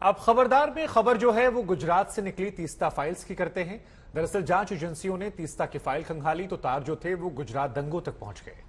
अब खबरदार में खबर जो है वो गुजरात से निकली तीस्ता फाइल्स की करते हैं। दरअसल जांच एजेंसियों ने तीस्ता की फाइल खंगाली तो तार जो थे वो गुजरात दंगों तक पहुंच गए।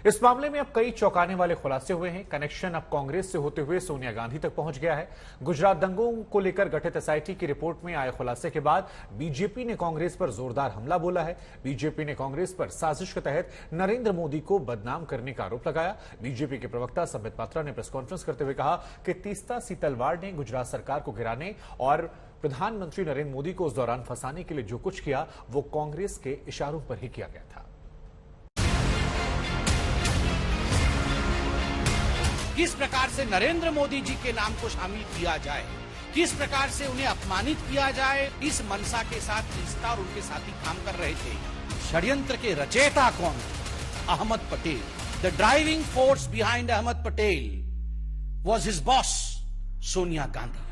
इस मामले में अब कई चौंकाने वाले खुलासे हुए हैं। कनेक्शन अब कांग्रेस से होते हुए सोनिया गांधी तक पहुंच गया है। गुजरात दंगों को लेकर गठित एसआईटी की रिपोर्ट में आए खुलासे के बाद बीजेपी ने कांग्रेस पर जोरदार हमला बोला है। बीजेपी ने कांग्रेस पर साजिश के तहत नरेंद्र मोदी को बदनाम करने का आरोप लगाया। बीजेपी के प्रवक्ता संबित पात्रा ने प्रेस कॉन्फ्रेंस करते हुए कहा कि तीस्ता सीतलवाड़ ने गुजरात सरकार को गिराने और प्रधानमंत्री नरेंद्र मोदी को उस दौरान फंसाने के लिए जो कुछ किया वो कांग्रेस के इशारों पर ही किया गया था। किस प्रकार से नरेंद्र मोदी जी के नाम को शामिल किया जाए, किस प्रकार से उन्हें अपमानित किया जाए, इस मनसा के साथ तीस्ता और उनके साथी काम कर रहे थे। षड्यंत्र के रचयिता कौन थे? Ahmed Patel. The driving force behind Ahmed Patel was his boss Sonia Gandhi.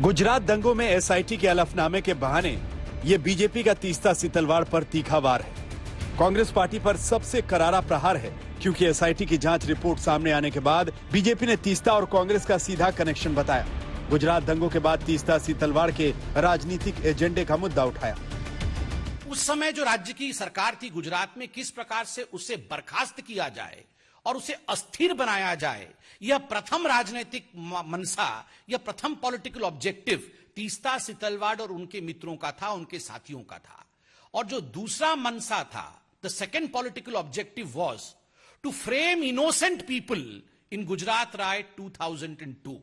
Gujarat दंगों में एसआईटी के हलफनामे के बहाने ये बीजेपी का तीस्ता सीतलवाड़ पर तीखा वार है। कांग्रेस पार्टी पर सबसे करारा प्रहार है, क्योंकि एसआईटी की जांच रिपोर्ट सामने आने के बाद बीजेपी ने तीस्ता और कांग्रेस का सीधा कनेक्शन बताया। गुजरात दंगों के बाद तीस्ता सीतलवाड़ के राजनीतिक एजेंडे का मुद्दा उठाया। उस समय जो राज्य की सरकार थी गुजरात में, किस प्रकार से उसे बर्खास्त किया जाए और उसे अस्थिर बनाया जाए, यह प्रथम राजनीतिक मनसा, यह प्रथम पॉलिटिकल ऑब्जेक्टिव तीस्ता सीतलवाड़ और उनके मित्रों का था, उनके साथियों का था। और जो दूसरा मनसा था, the second political objective was to frame innocent people in Gujarat riot 2002,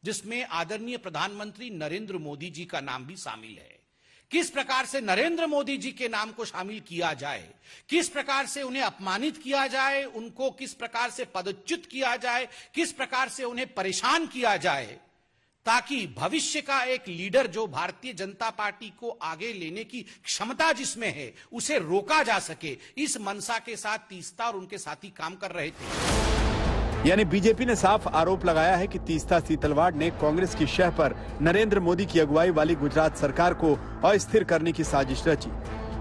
जिसमें आदरणीय प्रधानमंत्री नरेंद्र मोदी जी का नाम भी शामिल है। किस प्रकार से नरेंद्र मोदी जी के नाम को शामिल किया जाए, किस प्रकार से उन्हें अपमानित किया जाए, उनको किस प्रकार से पदच्युत किया जाए, किस प्रकार से उन्हें परेशान किया जाए, ताकि भविष्य का एक लीडर जो भारतीय जनता पार्टी को आगे लेने की क्षमता जिसमें है उसे रोका जा सके, इस मनसा के साथ तीस्ता और उनके साथी काम कर रहे थे। यानी बीजेपी ने साफ आरोप लगाया है कि तीस्ता सीतलवाड़ ने कांग्रेस की शह पर नरेंद्र मोदी की अगुवाई वाली गुजरात सरकार को अस्थिर करने की साजिश रची।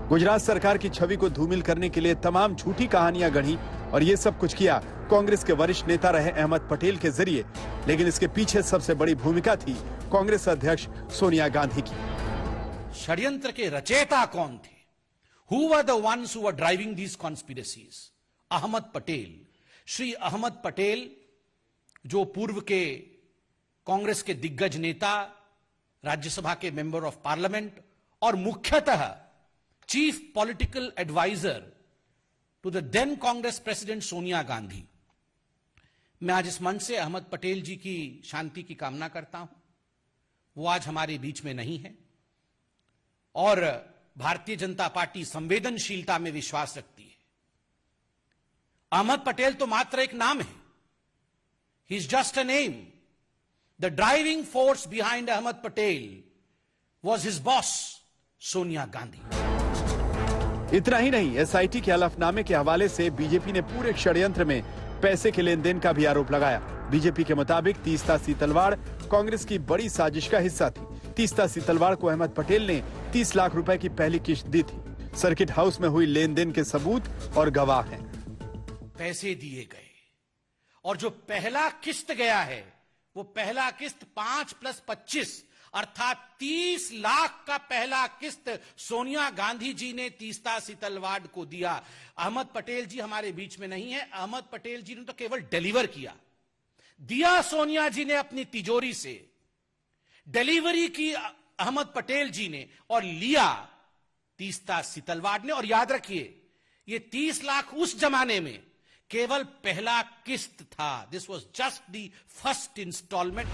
गुजरात सरकार की छवि को धूमिल करने के लिए तमाम झूठी कहानियां गढ़ी और ये सब कुछ किया कांग्रेस के वरिष्ठ नेता रहे अहमद पटेल के जरिए। लेकिन इसके पीछे सबसे बड़ी भूमिका थी कांग्रेस अध्यक्ष सोनिया गांधी की। षड्यंत्र के रचयिता कौन थे? Who were the ones who were driving these conspiracies? Ahmed Patel. Shri Ahmed Patel, जो पूर्व के कांग्रेस के दिग्गज नेता, राज्यसभा के मेंबर ऑफ पार्लियामेंट और मुख्यतः chief political adviser to the then Congress president Sonia Gandhi. मैं आज इस मंच से अहमद पटेल जी की शांति की कामना करता हूं। वो आज हमारे बीच में नहीं है और भारतीय जनता पार्टी संवेदनशीलता में विश्वास रखती है। अहमद पटेल तो मात्र एक नाम है, he is just a name. The driving force behind Ahmed Patel was his boss Sonia Gandhi. इतना ही नहीं, एसआईटी के हलफनामे के हवाले से बीजेपी ने पूरे षड्यंत्र में पैसे के लेन देन का भी आरोप लगाया। बीजेपी के मुताबिक तीस्ता सीतलवाड़ कांग्रेस की बड़ी साजिश का हिस्सा थी। तीस्ता सीतलवाड़ को अहमद पटेल ने 30 लाख रुपए की पहली किस्त दी थी। सर्किट हाउस में हुई लेन देन के सबूत और गवाह हैं। पैसे दिए गए और जो पहला किस्त गया है वो पहला किस्त 5 + 25 अर्थात 30 लाख का पहला किस्त सोनिया गांधी जी ने तीस्ता सीतलवाड़ को दिया। अहमद पटेल जी हमारे बीच में नहीं है। अहमद पटेल जी ने तो केवल डिलीवर किया, दिया सोनिया जी ने अपनी तिजोरी से, डिलीवरी की अहमद पटेल जी ने और लिया तीस्ता सीतलवाड़ ने। और याद रखिए, ये 30 लाख उस जमाने में केवल पहला किस्त था। This was just the first instalment.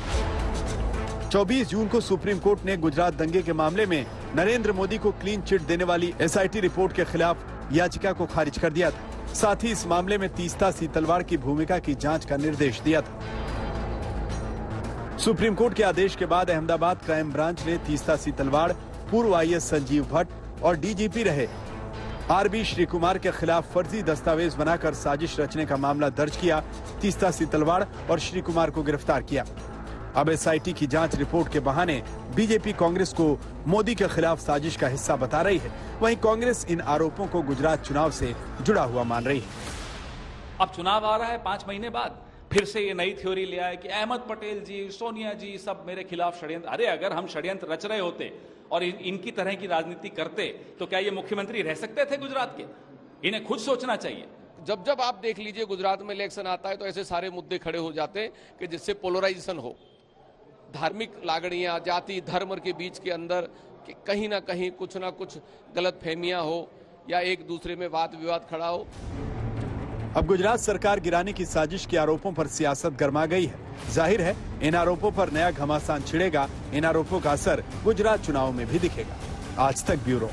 24 जून को सुप्रीम कोर्ट ने गुजरात दंगे के मामले में नरेंद्र मोदी को क्लीन चिट देने वाली एसआईटी रिपोर्ट के खिलाफ याचिका को खारिज कर दिया था। साथ ही इस मामले में तीस्ता सीतलवाड़ की भूमिका की जांच का निर्देश दिया था। सुप्रीम कोर्ट के आदेश के बाद अहमदाबाद क्राइम ब्रांच ने तीस्ता सीतलवाड़, पूर्व आईएएस संजीव भट्ट और डीजीपी रहे आरबी श्री कुमार के खिलाफ फर्जी दस्तावेज बनाकर साजिश रचने का मामला दर्ज किया। तीस्ता सीतलवाड़ और श्री कुमार को गिरफ्तार किया। अब एसआईटी की जांच रिपोर्ट के बहाने बीजेपी कांग्रेस को मोदी के खिलाफ साजिश का हिस्सा बता रही है। वहीं कांग्रेस इन आरोपों को गुजरात चुनाव से जुड़ा हुआ मान रही है। अब चुनाव आ रहा है 5 महीने बाद, फिर से ये नई थ्योरी ले आए कि अहमद पटेल जी, सोनिया जी सब मेरे खिलाफ षड्यंत्र। अरे अगर हम षड्यंत्र रच रहे होते और इनकी तरह की राजनीति करते तो क्या ये मुख्यमंत्री रह सकते थे गुजरात के? इन्हें खुद सोचना चाहिए। जब जब आप देख लीजिए गुजरात में इलेक्शन आता है तो ऐसे सारे मुद्दे खड़े हो जाते हैं कि जिससे पोलराइजेशन हो, धार्मिक लागणियां, जाति धर्म के बीच के अंदर कि कहीं ना कहीं कुछ ना कुछ गलत फहमियां हो या एक दूसरे में वाद विवाद खड़ा हो। अब गुजरात सरकार गिराने की साजिश के आरोपों पर सियासत गर्मा गई है। जाहिर है इन आरोपों पर नया घमासान छिड़ेगा। इन आरोपों का असर गुजरात चुनाव में भी दिखेगा। आज तक ब्यूरो।